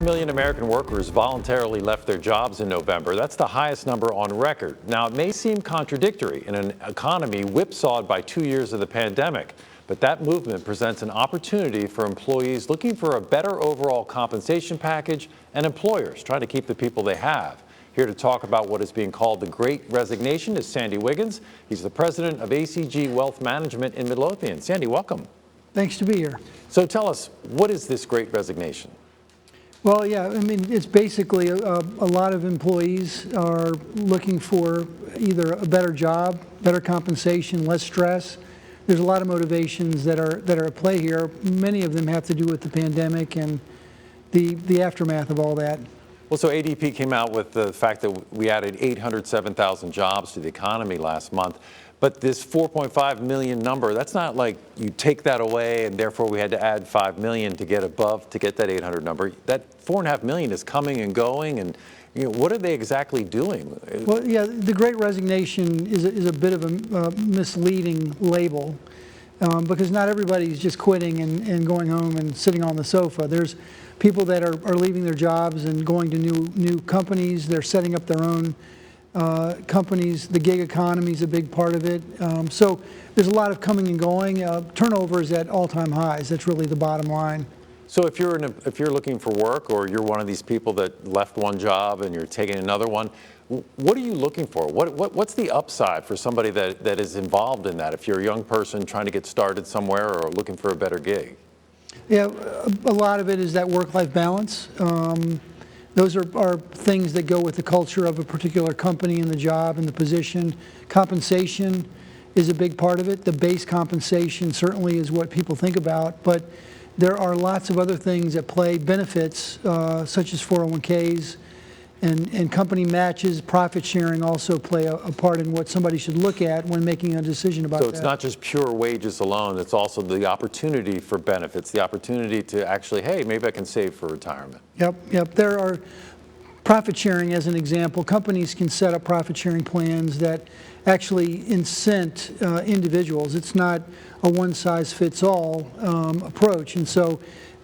Million American workers voluntarily left their jobs in November. That's the highest number on record. Now, it may seem contradictory in an economy whipsawed by 2 years of the pandemic, but that movement presents an opportunity for employees looking for a better overall compensation package and employers trying to keep the people they have. Here to talk about what is being called the Great Resignation is Sandy Wiggins. He's the president of ACG Wealth Management in Midlothian. Sandy, welcome. Thanks to be here. So tell us, what is this Great Resignation? Well, yeah, I mean, it's basically a lot of employees are looking for either a better job, better compensation, less stress. There's a lot of motivations that are at play here. Many of them have to do with the pandemic and the aftermath of all that. Well, so ADP came out with the fact that we added 807,000 jobs to the economy last month. But this 4.5 million number, that's not like you take that away and therefore we had to add 5 million to get that 800 number. That 4.5 million is coming and going, and what are they exactly doing? Well, yeah, the Great Resignation is a bit of a misleading label because not everybody's just quitting and going home and sitting on the sofa. There's people that are leaving their jobs and going to new companies. They're setting up their own companies. The gig economy is a big part of it. So there's a lot of coming and going. Turnover is at all-time highs. That's really the bottom line. So if you're looking for work, or you're one of these people that left one job and you're taking another one, what are you looking for? What's the upside for somebody that is involved in that? If you're a young person trying to get started somewhere or looking for a better gig? Yeah, a lot of it is that work-life balance. Those are things that go with the culture of a particular company and the job and the position. Compensation is a big part of it. The base compensation certainly is what people think about, but there are lots of other things at play. Benefits such as 401ks and company matches, profit sharing also play a part in what somebody should look at when making a decision about that. So it's not just pure wages alone, it's also the opportunity for benefits, the opportunity to actually, hey, maybe I can save for retirement. Yep. There are profit sharing as an example. Companies can set up profit sharing plans that actually incent individuals. It's not a one-size-fits-all approach. And so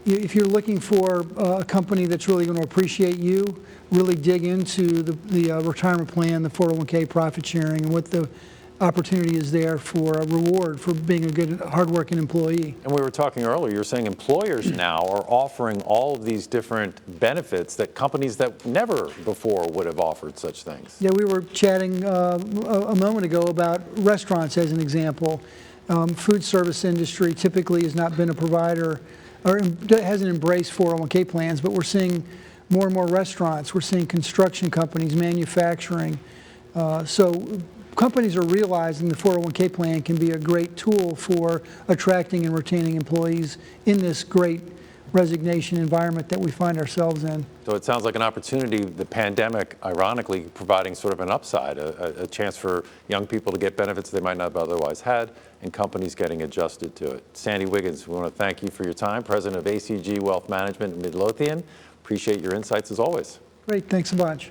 if you're looking for a company that's really going to appreciate you, really dig into the retirement plan, the 401k profit sharing, and what the opportunity is there for a reward for being a good, hardworking employee. And we were talking earlier, you're saying employers now are offering all of these different benefits that companies that never before would have offered such things. Yeah, we were chatting a moment ago about restaurants as an example. Food service industry typically has not been a provider or hasn't embraced 401k plans, but we're seeing more and more restaurants. We're seeing construction companies, manufacturing. So companies are realizing the 401k plan can be a great tool for attracting and retaining employees in this great resignation environment that we find ourselves in. So it sounds like an opportunity, the pandemic, ironically, providing sort of an upside, a chance for young people to get benefits they might not have otherwise had, and companies getting adjusted to it. Sandy Wiggins, we want to thank you for your time, president of ACG Wealth Management in Midlothian. Appreciate your insights as always. Great, thanks a bunch.